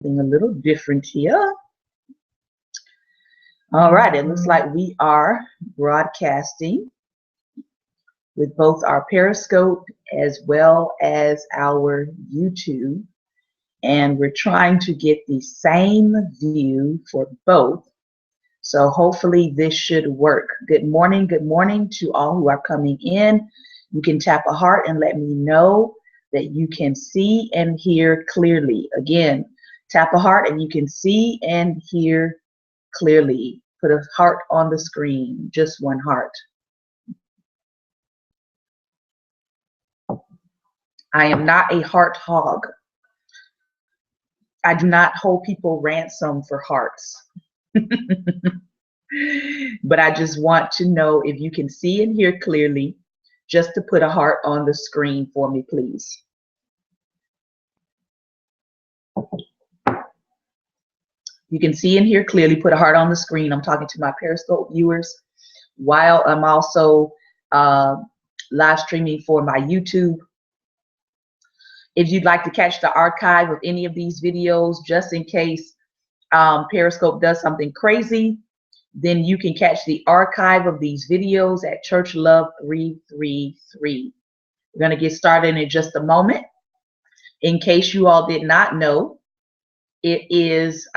Something a little different here. All right, it looks like we are broadcasting with both our Periscope as well as our YouTube. And we're trying to get the same view for both. So hopefully this should work. Good morning to all who are coming in. You can tap a heart and let me know that you can see and hear clearly. Again, tap a heart and you can see and hear clearly. Put a heart on the screen, just one heart. I am not a heart hog. I do not hold people ransom for hearts. But I just want to know if you can see and hear clearly, just to put a heart on the screen for me, please. You can see and hear clearly, put a heart on the screen. I'm talking to my Periscope viewers while I'm also live streaming for my YouTube. If you'd like to catch the archive of any of these videos, just in case Periscope does something crazy, then you can catch the archive of these videos at Church Love 333. We're going to get started in just a moment. In case you all did not know, it is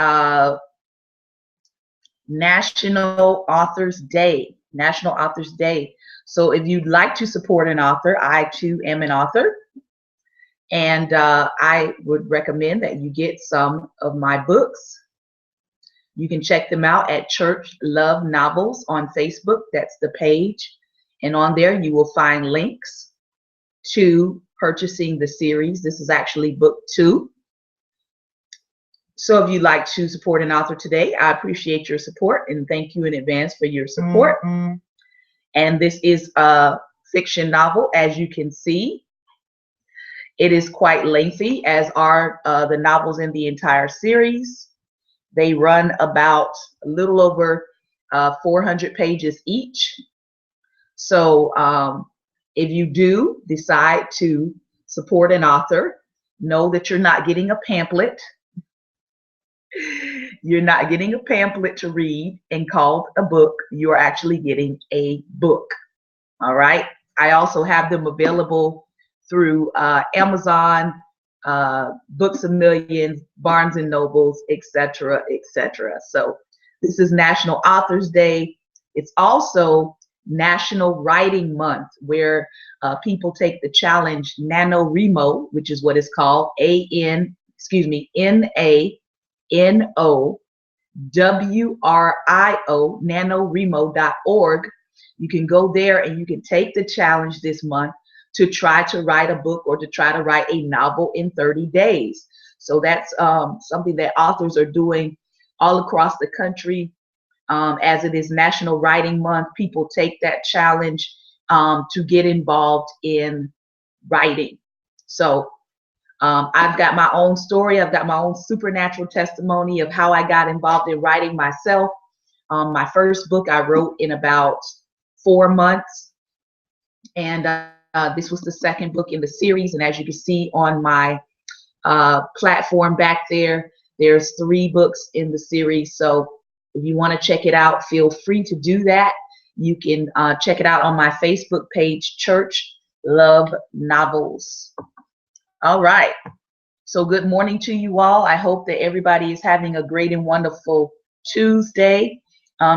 National Authors Day. National Authors Day. So if you'd like to support an author, I too am an author. And I would recommend that you get some of my books. You can check them out at Church Love Novels on Facebook. That's the page. And on there you will find links to purchasing the series. This is actually book 2. So if you'd like to support an author today, I appreciate your support and thank you in advance for your support. And this is a fiction novel, as you can see. It is quite lengthy, as are the novels in the entire series. They run about a little over 400 pages each. So if you do decide to support an author, know that you're not getting a pamphlet. You're not getting a pamphlet to read and called a book. You're actually getting a book. All right. I also have them available through Amazon, Books a Million, Barnes and Nobles, etc., etc. So this is National Authors Day. It's also National Writing Month, where people take the challenge NaNoWriMo, which is what it's called, NaNoWriMo, NaNoWriMo.org. You can go there and you can take the challenge this month to try to write a book or to try to write a novel in 30 days. So that's something that authors are doing all across the country. As it is National Writing Month, people take that challenge to get involved in writing. So I've got my own story. I've got my own supernatural testimony of how I got involved in writing myself. My first book I wrote in about 4 months. And this was the second book in the series. And as you can see on my platform back there, there's 3 books in the series. So if you want to check it out, feel free to do that. You can check it out on my Facebook page, Church Love Novels. All right. So good morning to you all. I hope that everybody is having a great and wonderful Tuesday.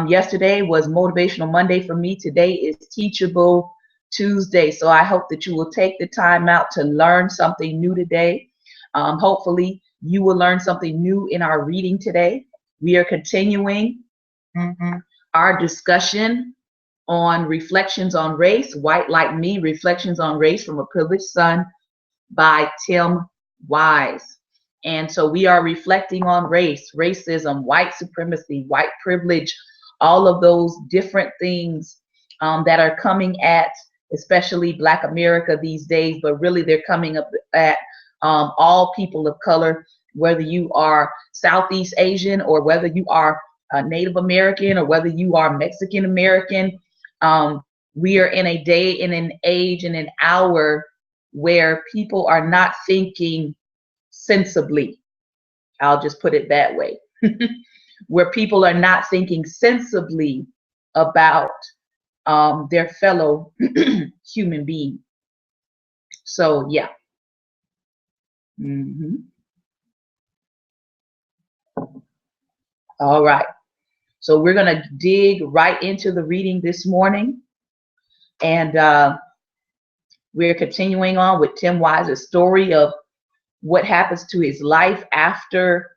Yesterday was Motivational Monday for me. Today is Teachable Tuesday. So I hope that you will take the time out to learn something new today. Hopefully you will learn something new in our reading today. We are continuing our discussion on Reflections on Race, White Like Me, Reflections on Race from a Privileged Son by Tim Wise. And so we are reflecting on race, racism, white supremacy, white privilege, all of those different things that are coming at especially Black America these days, but really they're coming up at all people of color, whether you are Southeast Asian or whether you are Native American or whether you are Mexican American. We are in a day, in an age, in an hour where people are not thinking sensibly. I'll just put it that way, where people are not thinking sensibly about their fellow human being. So yeah. All right. So we're going to dig right into the reading this morning. And we're continuing on with Tim Wise's story of what happens to his life after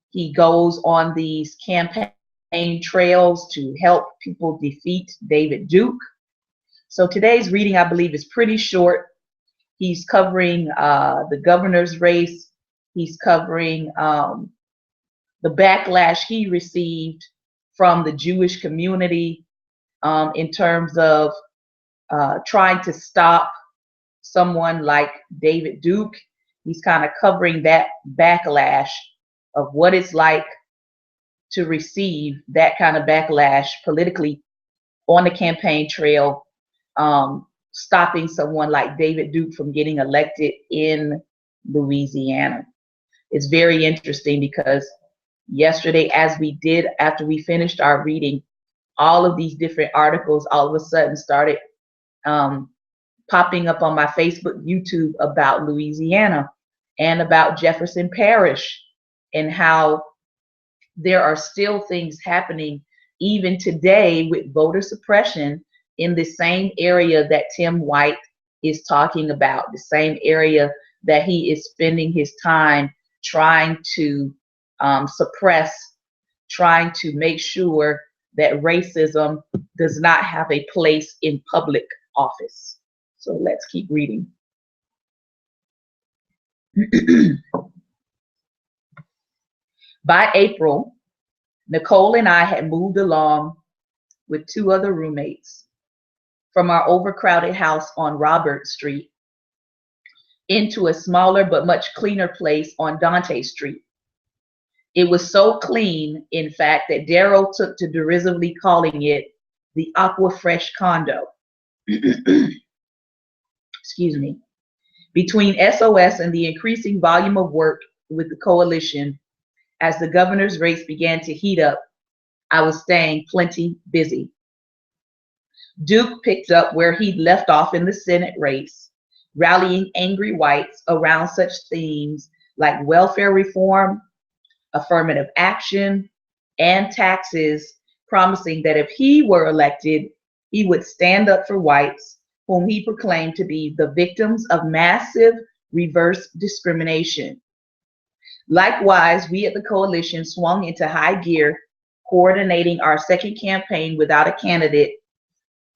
he goes on these campaign trails to help people defeat David Duke. So today's reading, I believe, is pretty short. He's covering the governor's race. He's covering the backlash he received from the Jewish community in terms of trying to stop someone like David Duke. He's kind of covering that backlash of what it's like to receive that kind of backlash politically on the campaign trail, stopping someone like David Duke from getting elected in Louisiana. It's very interesting because yesterday, as we did after we finished our reading, all of these different articles all of a sudden started popping up on my Facebook, YouTube about Louisiana and about Jefferson Parish, and how there are still things happening even today with voter suppression in the same area that Tim White is talking about, the same area that he is spending his time trying to suppress, trying to make sure that racism does not have a place in public office. So let's keep reading. By April, Nicole and I had moved along with 2 other roommates from our overcrowded house on Robert Street into a smaller but much cleaner place on Dante Street. It was so clean, in fact, that Daryl took to derisively calling it the Aqua Fresh condo. Excuse me. Between SOS and the increasing volume of work with the coalition, as the governor's race began to heat up, I was staying plenty busy. Duke picked up where he'd left off in the Senate race, rallying angry whites around such themes like welfare reform, affirmative action, and taxes, promising that if he were elected, he would stand up for whites, whom he proclaimed to be the victims of massive reverse discrimination. Likewise, we at the coalition swung into high gear, coordinating our second campaign without a candidate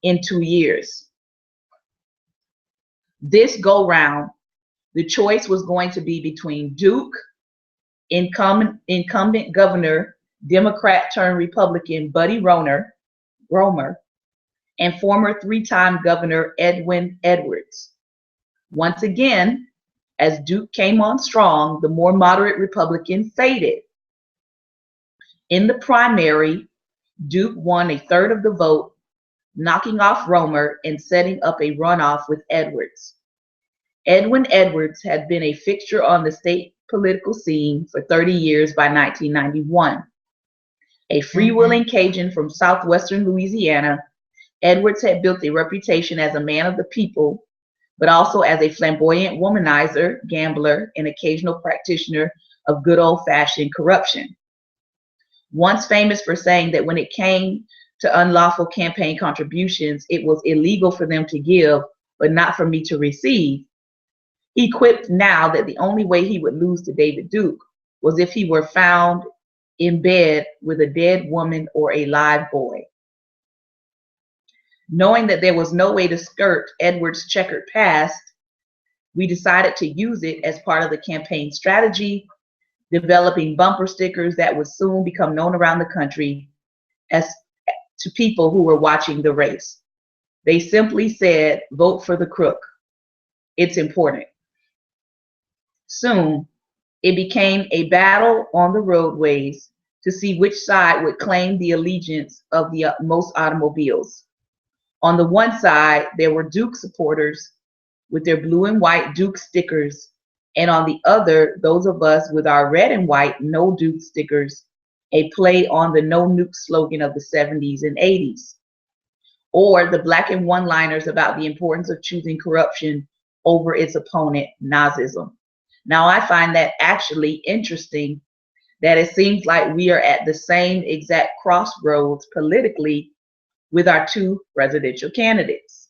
in 2 years. This go-round, the choice was going to be between Duke, incumbent governor, Democrat-turned-Republican Buddy Roemer, and former 3-time governor Edwin Edwards. Once again, as Duke came on strong, the more moderate Republican faded. In the primary, Duke won 1/3 of the vote, knocking off Roemer and setting up a runoff with Edwards. Edwin Edwards had been a fixture on the state political scene for 30 years by 1991. A freewheeling Cajun from southwestern Louisiana, Edwards had built a reputation as a man of the people, but also as a flamboyant womanizer, gambler, and occasional practitioner of good old-fashioned corruption. Once famous for saying that when it came to unlawful campaign contributions, it was illegal for them to give, but not for me to receive, he quipped now that the only way he would lose to David Duke was if he were found in bed with a dead woman or a live boy. Knowing that there was no way to skirt Edwards' checkered past, we decided to use it as part of the campaign strategy, developing bumper stickers that would soon become known around the country as to people who were watching the race. They simply said, "Vote for the crook. It's important." Soon, it became a battle on the roadways to see which side would claim the allegiance of the most automobiles. On the one side, there were Duke supporters with their blue and white Duke stickers and on the other, those of us with our red and white no Duke stickers, a play on the no nuke slogan of the 70s and 80s, or the black and one-liners about the importance of choosing corruption over its opponent, Nazism. Now, I find that actually interesting that it seems like we are at the same exact crossroads politically with our two presidential candidates.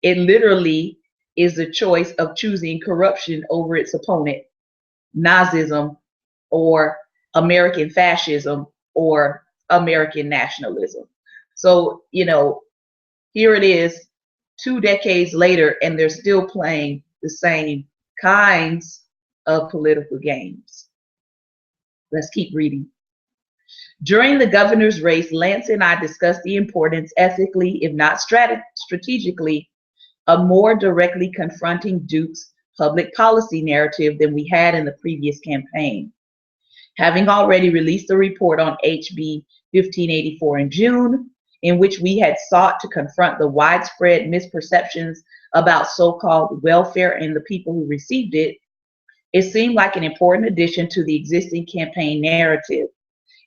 It literally is the choice of choosing corruption over its opponent, Nazism or American fascism or American nationalism. So, here it is 2 decades later, and they're still playing the same kinds of political games. Let's keep reading. During the governor's race, Lance and I discussed the importance, ethically, if not strategically, of more directly confronting Duke's public policy narrative than we had in the previous campaign. Having already released a report on HB 1584 in June, in which we had sought to confront the widespread misperceptions about so-called welfare and the people who received it, it seemed like an important addition to the existing campaign narrative.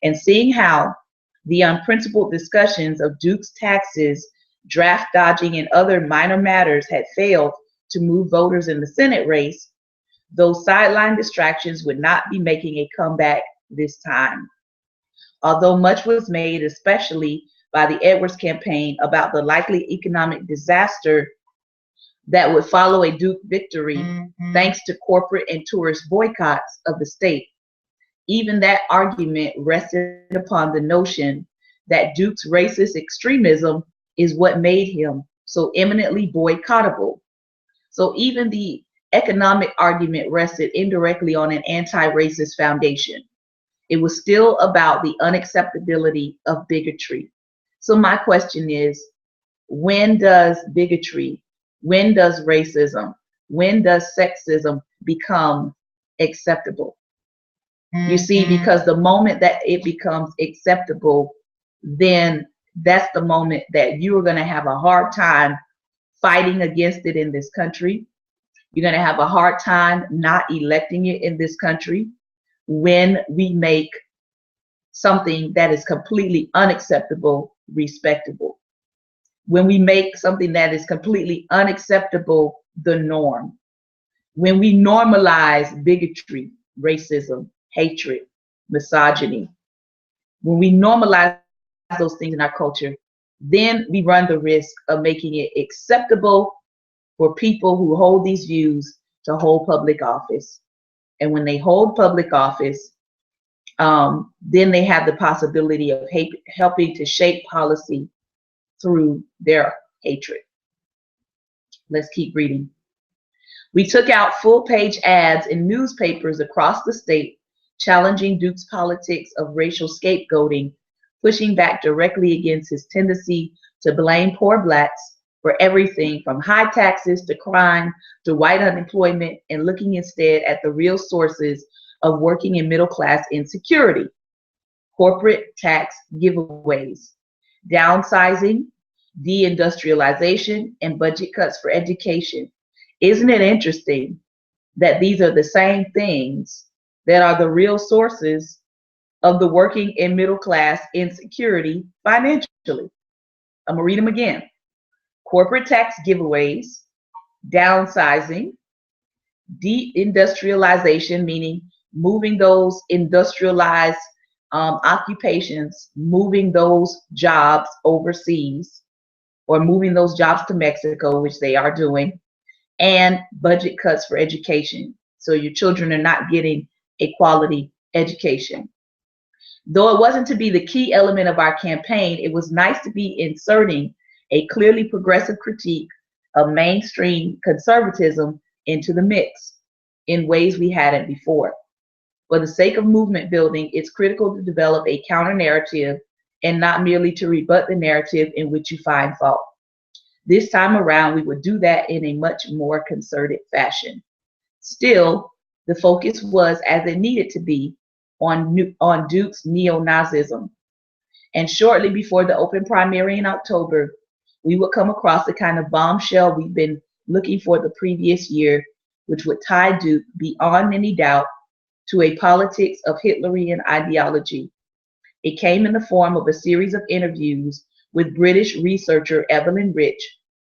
And seeing how the unprincipled discussions of Duke's taxes, draft dodging, and other minor matters had failed to move voters in the Senate race, those sideline distractions would not be making a comeback this time. Although much was made, especially by the Edwards campaign, about the likely economic disaster that would follow a Duke victory, thanks to corporate and tourist boycotts of the state, even that argument rested upon the notion that Duke's racist extremism is what made him so eminently boycottable. So even the economic argument rested indirectly on an anti-racist foundation. It was still about the unacceptability of bigotry. So my question is, when does bigotry, when does racism, when does sexism become acceptable? You see, because the moment that it becomes acceptable, then that's the moment that you are going to have a hard time fighting against it in this country. You're going to have a hard time not electing it in this country when we make something that is completely unacceptable respectable. When we make something that is completely unacceptable the norm. When we normalize bigotry, racism, hatred, misogyny. When we normalize those things in our culture, then we run the risk of making it acceptable for people who hold these views to hold public office. And when they hold public office, then they have the possibility of helping to shape policy through their hatred. Let's keep reading. We took out full-page ads in newspapers across the state challenging Duke's politics of racial scapegoating, pushing back directly against his tendency to blame poor blacks for everything from high taxes to crime to white unemployment, and looking instead at the real sources of working and middle class insecurity: corporate tax giveaways, downsizing, deindustrialization, and budget cuts for education. Isn't it interesting that these are the same things that are the real sources of the working and middle class insecurity financially? I'm going to read them again. Corporate tax giveaways, downsizing, deindustrialization, meaning moving those industrialized occupations, moving those jobs overseas, or moving those jobs to Mexico, which they are doing, and budget cuts for education. So your children are not getting a quality education. Though it wasn't to be the key element of our campaign, it was nice to be inserting a clearly progressive critique of mainstream conservatism into the mix in ways we hadn't before. For the sake of movement building, it's critical to develop a counter narrative and not merely to rebut the narrative in which you find fault. This time around, we would do that in a much more concerted fashion. Still, the focus was, as it needed to be, on Duke's neo-Nazism. And shortly before the open primary in October, we would come across the kind of bombshell we've been looking for the previous year, which would tie Duke beyond any doubt to a politics of Hitlerian ideology. It came in the form of a series of interviews with British researcher Evelyn Rich,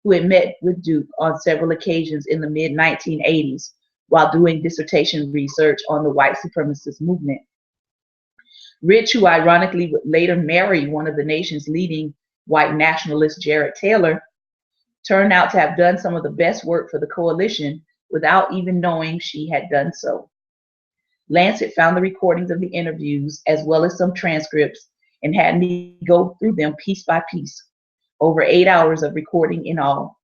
who had met with Duke on several occasions in the mid-1980s while doing dissertation research on the white supremacist movement. Rich, who ironically would later marry one of the nation's leading white nationalists, Jared Taylor, turned out to have done some of the best work for the coalition without even knowing she had done so. Lancet found the recordings of the interviews as well as some transcripts and had me go through them piece by piece, over 8 hours of recording in all.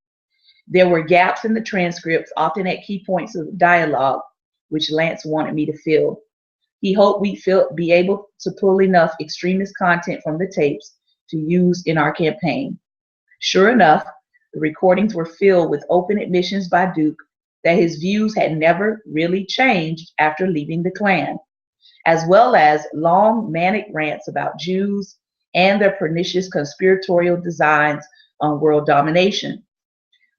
There were gaps in the transcripts, often at key points of the dialogue, which Lance wanted me to fill. He hoped we'd be able to pull enough extremist content from the tapes to use in our campaign. Sure enough, the recordings were filled with open admissions by Duke that his views had never really changed after leaving the Klan, as well as long manic rants about Jews and their pernicious conspiratorial designs on world domination.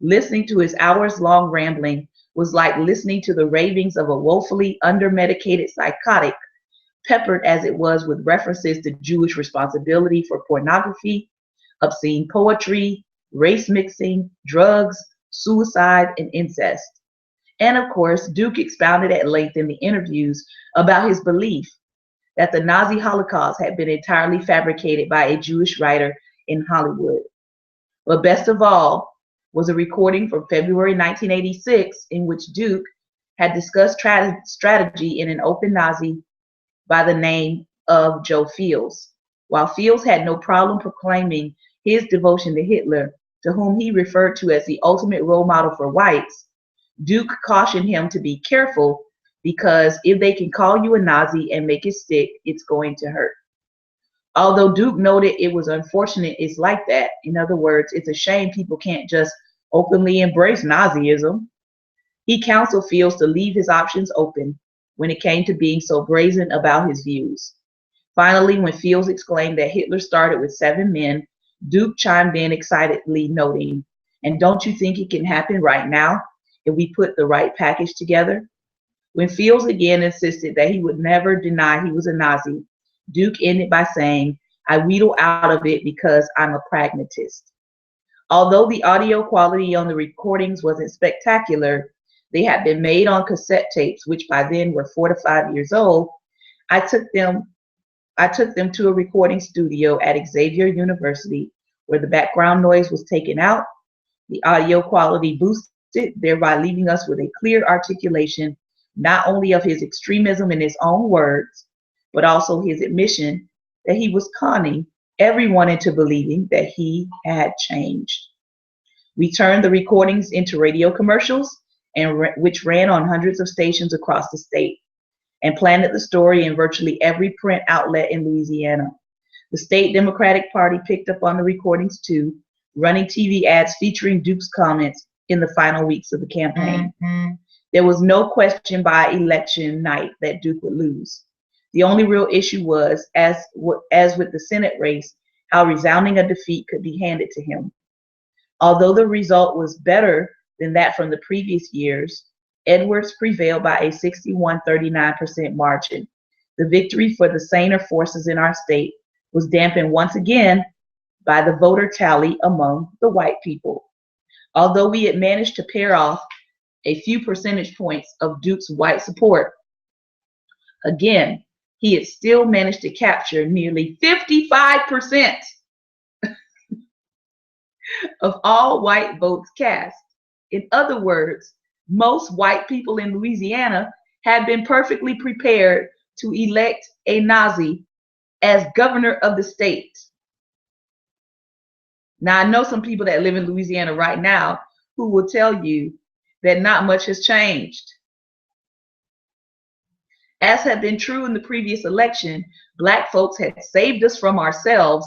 Listening to his hours-long rambling was like listening to the ravings of a woefully under-medicated psychotic, peppered as it was with references to Jewish responsibility for pornography, obscene poetry, race mixing, drugs, suicide, and incest. And of course, Duke expounded at length in the interviews about his belief that the Nazi Holocaust had been entirely fabricated by a Jewish writer in Hollywood. But best of all was a recording from February 1986 in which Duke had discussed strategy in an open Nazi by the name of Joe Fields. While Fields had no problem proclaiming his devotion to Hitler, to whom he referred to as the ultimate role model for whites, Duke cautioned him to be careful because if they can call you a Nazi and make it stick, it's going to hurt. Although Duke noted it was unfortunate it's like that. In other words, it's a shame people can't just openly embrace Nazism. He counseled Fields to leave his options open when it came to being so brazen about his views. Finally, when Fields exclaimed that Hitler started with 7 men, Duke chimed in excitedly, noting, "And don't you think it can happen right now if we put the right package together?" When Fields again insisted that he would never deny he was a Nazi, Duke ended by saying, "I wheedle out of it because I'm a pragmatist." Although the audio quality on the recordings wasn't spectacular, they had been made on cassette tapes, which by then were 4 to 5 years old. I took them to a recording studio at Xavier University, where the background noise was taken out, the audio quality boosted, thereby leaving us with a clear articulation not only of his extremism in his own words, but also his admission that he was conning everyone into believing that he had changed. We turned the recordings into radio commercials, which ran on hundreds of stations across the state, and planted the story in virtually every print outlet in Louisiana. The state Democratic Party picked up on the recordings too, running TV ads featuring Duke's comments in the final weeks of the campaign. There was no question by election night that Duke would lose. The only real issue was, as with the Senate race, how resounding a defeat could be handed to him. Although the result was better than that from the previous years, Edwards prevailed by a 61-39% margin. The victory for the saner forces in our state was dampened once again by the voter tally among the white people. Although we had managed to pare off a few percentage points of Duke's white support, again, he had still managed to capture nearly 55% of all white votes cast. In other words, most white people in Louisiana had been perfectly prepared to elect a Nazi as governor of the state. Now, I know some people that live in Louisiana right now who will tell you that not much has changed. As had been true in the previous election, Black folks had saved us from ourselves,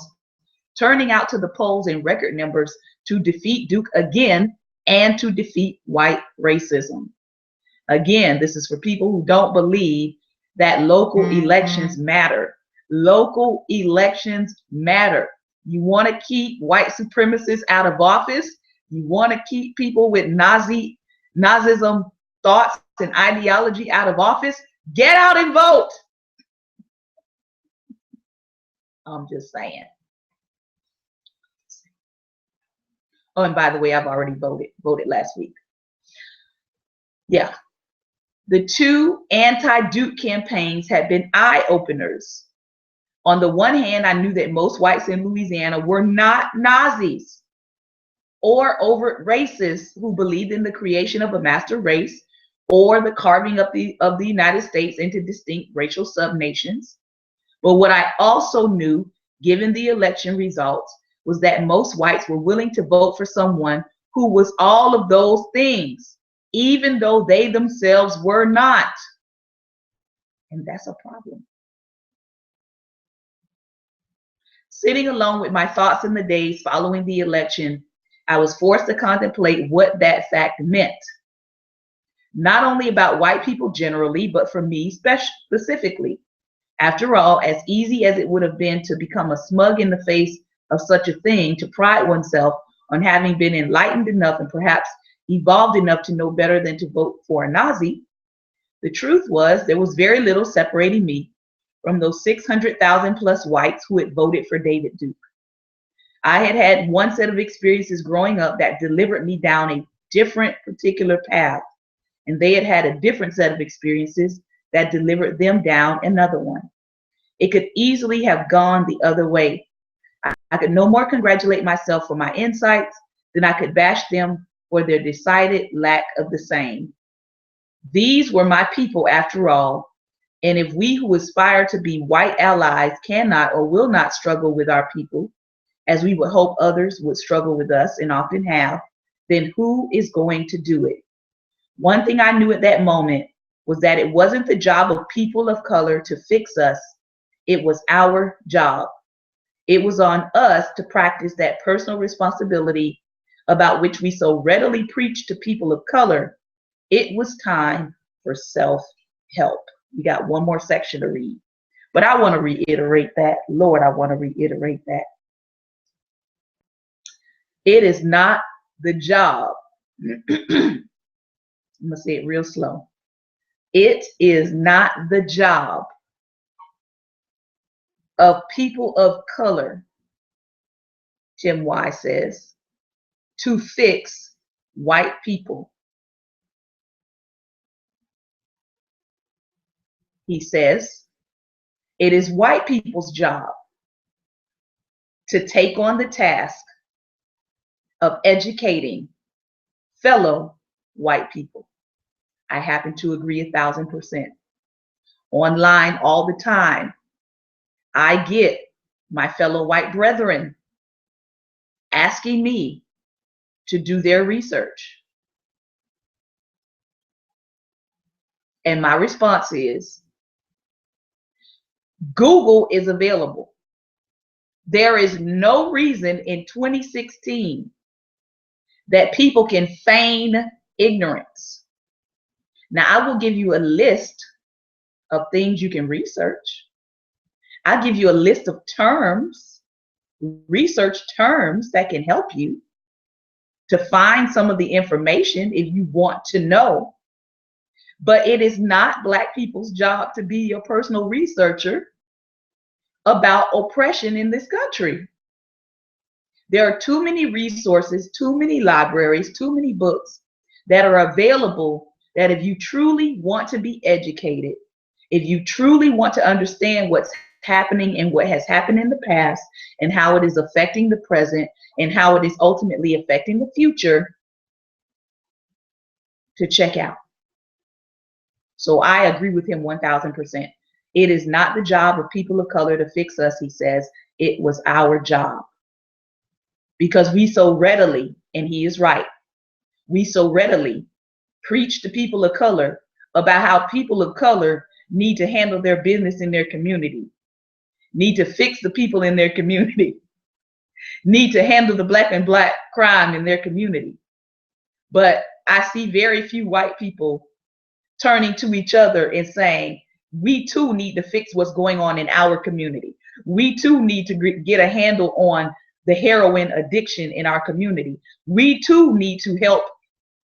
turning out to the polls in record numbers to defeat Duke again and to defeat white racism. Again, this is for people who don't believe that local elections matter. Local elections matter. You want to keep white supremacists out of office? You want to keep people with Nazism thoughts and ideology out of office, get out and vote. I'm just saying. Oh, and by the way, I've already voted last week. Yeah. The two anti-Duke campaigns had been eye-openers. On the one hand, I knew that most whites in Louisiana were not Nazis or overt racists who believed in the creation of a master race or the carving of the United States into distinct racial subnations. But what I also knew, given the election results, was that most whites were willing to vote for someone who was all of those things, even though they themselves were not. And that's a problem. Sitting alone with my thoughts in the days following the election, I was forced to contemplate what that fact meant. Not only about white people generally, but for me specifically. After all, as easy as it would have been to become a smug in the face of such a thing, to pride oneself on having been enlightened enough and perhaps evolved enough to know better than to vote for a Nazi, the truth was there was very little separating me from those 600,000 plus whites who had voted for David Duke. I had had one set of experiences growing up that delivered me down a different particular path, and they had had a different set of experiences that delivered them down another one. It could easily have gone the other way. I could no more congratulate myself for my insights than I could bash them for their decided lack of the same. These were my people after all, and if we who aspire to be white allies cannot or will not struggle with our people, as we would hope others would struggle with us and often have, then who is going to do it? One thing I knew at that moment was that it wasn't the job of people of color to fix us. It was our job. It was on us to practice that personal responsibility about which we so readily preach to people of color. It was time for self-help. We got one more section to read, but I want to reiterate that. Lord, I want to reiterate that. It is not the job. I'm going to say it real slow. It is not the job of people of color, Tim Wise says, to fix white people. He says, it is white people's job to take on the task of educating fellow white people. I happen to agree 1,000%. Online all the time, I get my fellow white brethren asking me to do their research. And my response is, Google is available. There is no reason in 2016 that people can feign ignorance. Now, I will give you a list of things you can research. I'll give you a list of terms, research terms that can help you to find some of the information if you want to know. But it is not Black people's job to be your personal researcher about oppression in this country. There are too many resources, too many libraries, too many books that are available that if you truly want to be educated, if you truly want to understand what's happening and what has happened in the past and how it is affecting the present and how it is ultimately affecting the future, to check out. So I agree with him 1,000%. It is not the job of people of color to fix us, he says. It was our job. Because we so readily, and he is right, we so readily preach to people of color about how people of color need to handle their business in their community, need to fix the people in their community, need to handle the black and black crime in their community. But I see very few white people turning to each other and saying, we too need to fix what's going on in our community. We too need to get a handle on the heroin addiction in our community. We too need to help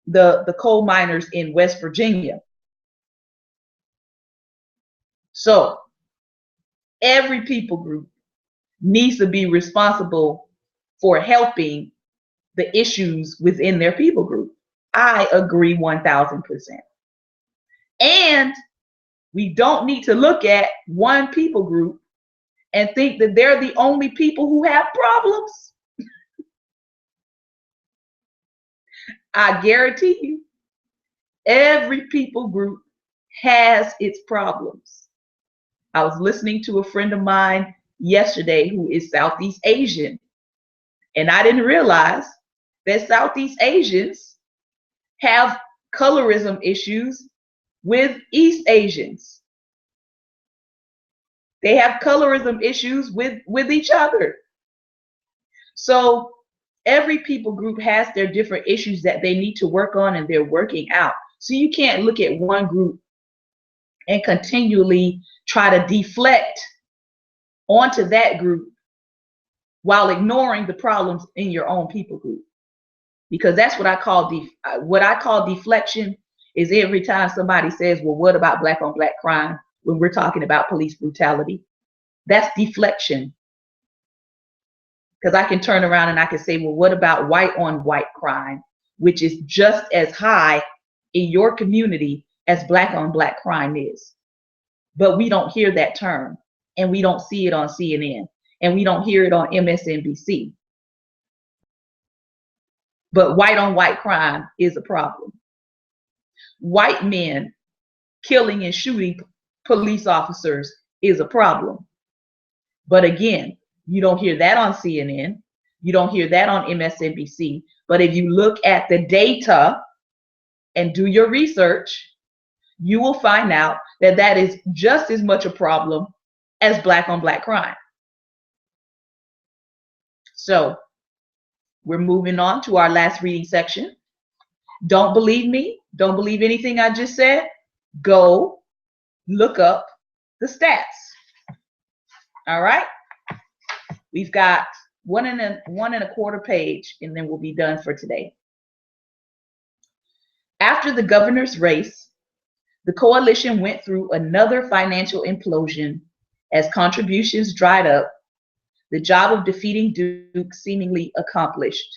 the coal miners in West Virginia. So every people group needs to be responsible for helping the issues within their people group. I agree 1000%. And we don't need to look at one people group and think that they're the only people who have problems. I guarantee you, every people group has its problems. I was listening to a friend of mine yesterday who is Southeast Asian, and I didn't realize that Southeast Asians have colorism issues with East Asians. They have colorism issues with each other. So every people group has their different issues that they need to work on, and they're working out. So you can't look at one group and continually try to deflect onto that group while ignoring the problems in your own people group. Because that's what I call deflection is every time somebody says, well, what about black on black crime when we're talking about police brutality? That's deflection. Because I can turn around and I can say, well, what about white on white crime, which is just as high in your community as black on black crime is. But we don't hear that term, and we don't see it on CNN, and we don't hear it on MSNBC. But white on white crime is a problem. White men killing and shooting police officers is a problem. But again, you don't hear that on CNN. You don't hear that on MSNBC. But if you look at the data and do your research, you will find out that that is just as much a problem as black on black crime. So we're moving on to our last reading section. Don't believe me? Don't believe anything I just said? Go look up the stats. All right? We've got one and a quarter page, and then we'll be done for today. After the governor's race, the coalition went through another financial implosion as contributions dried up, the job of defeating Duke seemingly accomplished.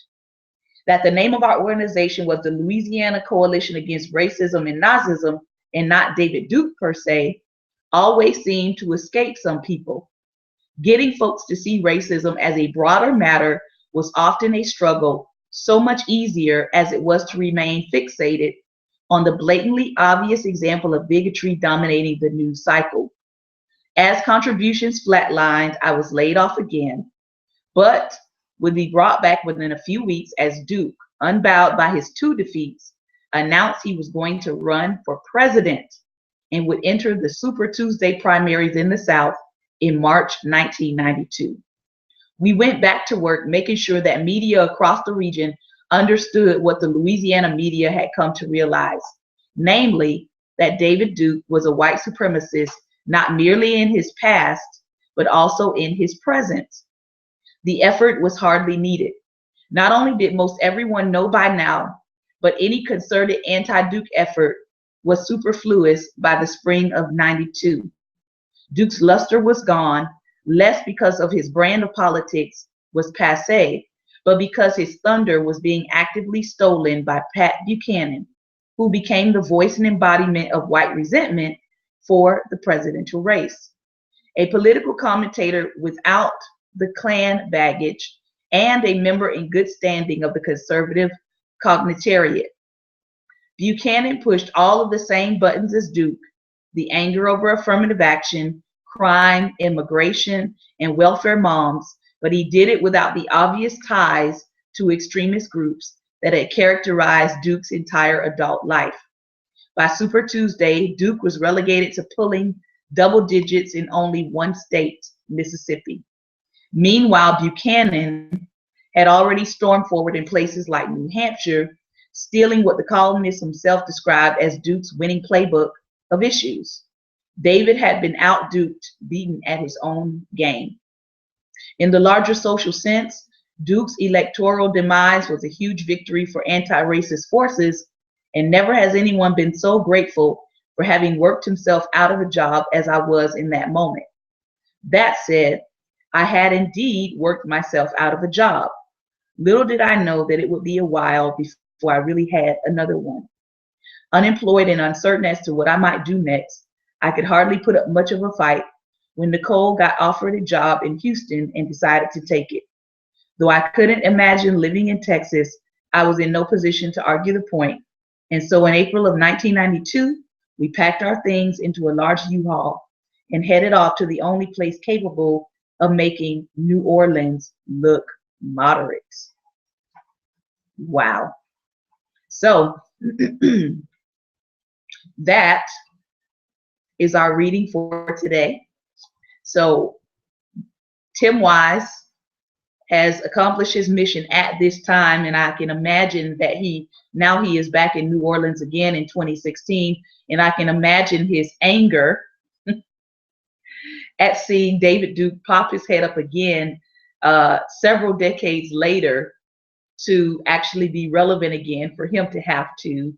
That the name of our organization was the Louisiana Coalition Against Racism and Nazism, and not David Duke per se, always seemed to escape some people. Getting folks to see racism as a broader matter was often a struggle, so much easier as it was to remain fixated on the blatantly obvious example of bigotry dominating the news cycle. As contributions flatlined, I was laid off again, but would be brought back within a few weeks as Duke, unbowed by his 2 defeats, announced he was going to run for president and would enter the Super Tuesday primaries in the South in March 1992. We went back to work making sure that media across the region understood what the Louisiana media had come to realize, namely that David Duke was a white supremacist, not merely in his past, but also in his present. The effort was hardly needed. Not only did most everyone know by now, but any concerted anti-Duke effort was superfluous by the spring of '92. Duke's luster was gone, less because of his brand of politics was passé, but because his thunder was being actively stolen by Pat Buchanan, who became the voice and embodiment of white resentment for the presidential race. A political commentator without the Klan baggage and a member in good standing of the conservative cognitariat. Buchanan pushed all of the same buttons as Duke: the anger over affirmative action, crime, immigration, and welfare moms, but he did it without the obvious ties to extremist groups that had characterized Duke's entire adult life. By Super Tuesday, Duke was relegated to pulling double digits in only one state, Mississippi. Meanwhile, Buchanan had already stormed forward in places like New Hampshire, stealing what the columnist himself described as Duke's winning playbook of issues. David had been out-Duked, beaten at his own game. In the larger social sense, Duke's electoral demise was a huge victory for anti-racist forces And never has anyone been so grateful for having worked himself out of a job as I was in that moment. That said, I had indeed worked myself out of a job. Little did I know that it would be a while before I really had another one. Unemployed and uncertain as to what I might do next, I could hardly put up much of a fight when Nicole got offered a job in Houston and decided to take it. Though I couldn't imagine living in Texas, I was in no position to argue the point. And so in April of 1992, we packed our things into a large U-Haul and headed off to the only place capable of making New Orleans look moderate. Wow. So that is our reading for today. So Tim Wise has accomplished his mission at this time, and I can imagine that he is back in New Orleans again in 2016, and I can imagine his anger at seeing David Duke pop his head up again several decades later to actually be relevant again, for him to have to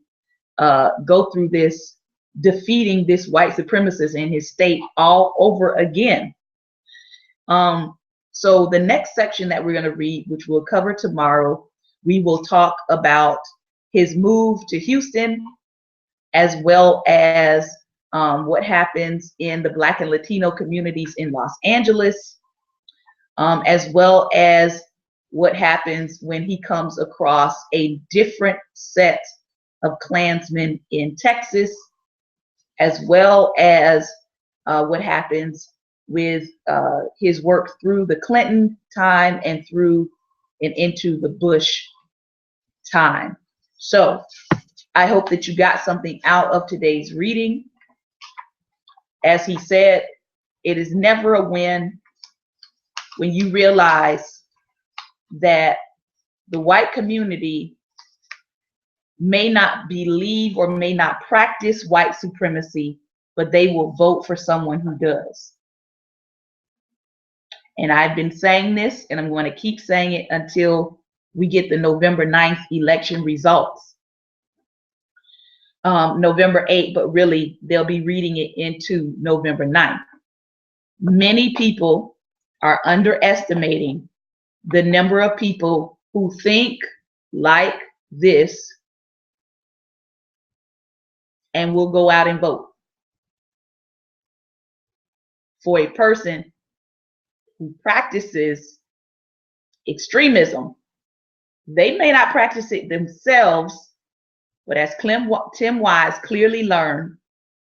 go through this, defeating this white supremacist in his state all over again. So the next section that we're going to read, which we'll cover tomorrow, we will talk about his move to Houston, as well as what happens in the Black and Latino communities in Los Angeles, as well as what happens when he comes across a different set of Klansmen in Texas, as well as what happens with his work through the Clinton time and through and into the Bush time. So I hope that you got something out of today's reading. As he said, it is never a win when you realize that the white community may not believe or may not practice white supremacy, but they will vote for someone who does. And I've been saying this, and I'm going to keep saying it until we get the November 9th election results. November 8th, but really they'll be reading it into November 9th. Many people are underestimating the number of people who think like this and will go out and vote for a person who practices extremism. They may not practice it themselves, but as Tim Wise clearly learned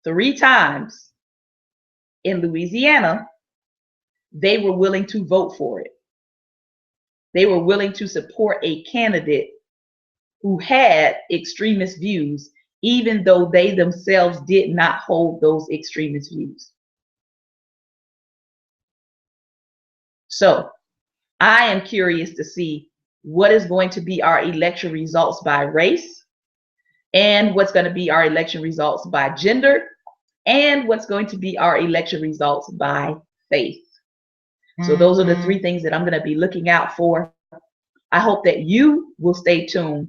3 times in Louisiana, they were willing to vote for it. They were willing to support a candidate who had extremist views, even though they themselves did not hold those extremist views. So I am curious to see what is going to be our election results by race, and what's going to be our election results by gender, and what's going to be our election results by faith. So those are the 3 things that I'm going to be looking out for. I hope that you will stay tuned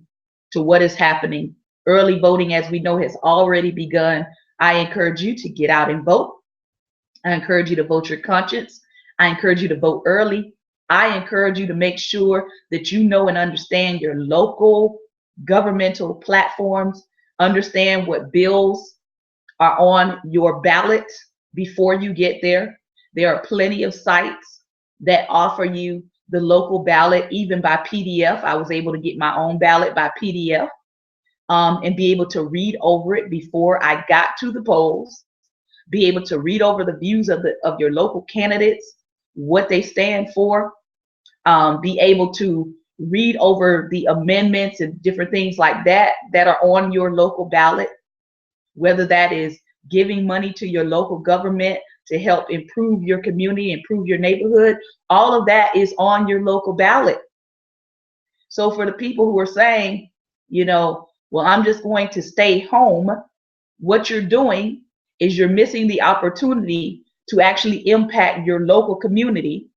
to what is happening. Early voting, as we know, has already begun. I encourage you to get out and vote. I encourage you to vote your conscience. I encourage you to vote early. I encourage you to make sure that you know and understand your local governmental platforms, understand what bills are on your ballot before you get there. There are plenty of sites that offer you the local ballot, even by PDF. I was able to get my own ballot by PDF and be able to read over it before I got to the polls, be able to read over the views of your local candidates, what they stand for, be able to read over the amendments and different things like that that are on your local ballot, whether that is giving money to your local government to help improve your community, improve your neighborhood. All of that is on your local ballot. So for the people who are saying, you know, well, I'm just going to stay home, what you're doing is you're missing the opportunity to actually impact your local community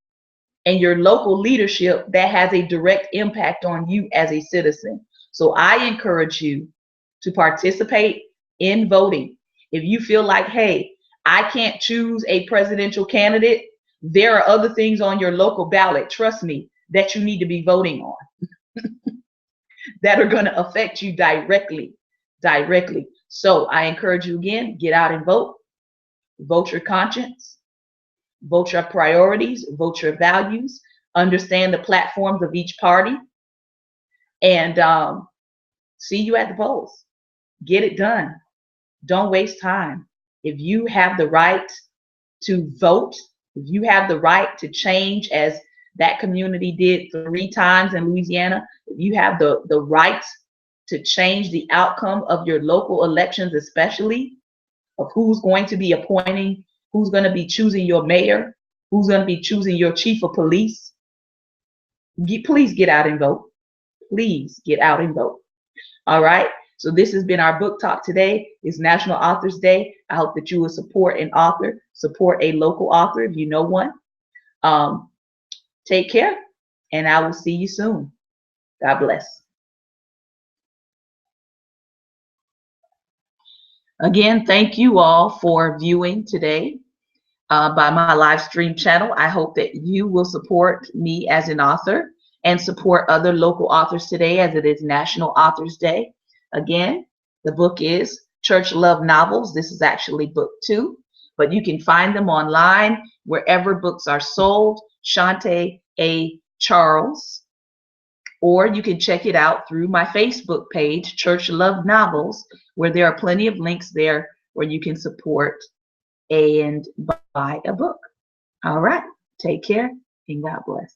and your local leadership that has a direct impact on you as a citizen. So I encourage you to participate in voting. If you feel like, hey, I can't choose a presidential candidate, there are other things on your local ballot, trust me, that you need to be voting on that are going to affect you directly. So I encourage you again, get out and vote. Vote your conscience. Vote your priorities. Vote your values. Understand the platforms of each party. And see you at the polls. Get it done. Don't waste time. If you have the right to vote, if you have the right to change, as that community did 3 times in Louisiana, if you have the right to change the outcome of your local elections, especially of who's going to be appointing, who's going to be choosing your mayor, who's going to be choosing your chief of police, please get out and vote. Please get out and vote. All right. So this has been our book talk today. It's National Authors Day. I hope that you will support an author, support a local author if you know one. Take care, and I will see you soon. God bless. Again, thank you all for viewing today by my live stream channel. I hope that you will support me as an author and support other local authors today, as it is National Authors Day. Again, the book is Church Love Novels. This is actually book 2, but you can find them online wherever books are sold, Shante A. Charles, or you can check it out through my Facebook page, Church Love Novels, where there are plenty of links there where you can support and buy a book. All right, take care and God bless.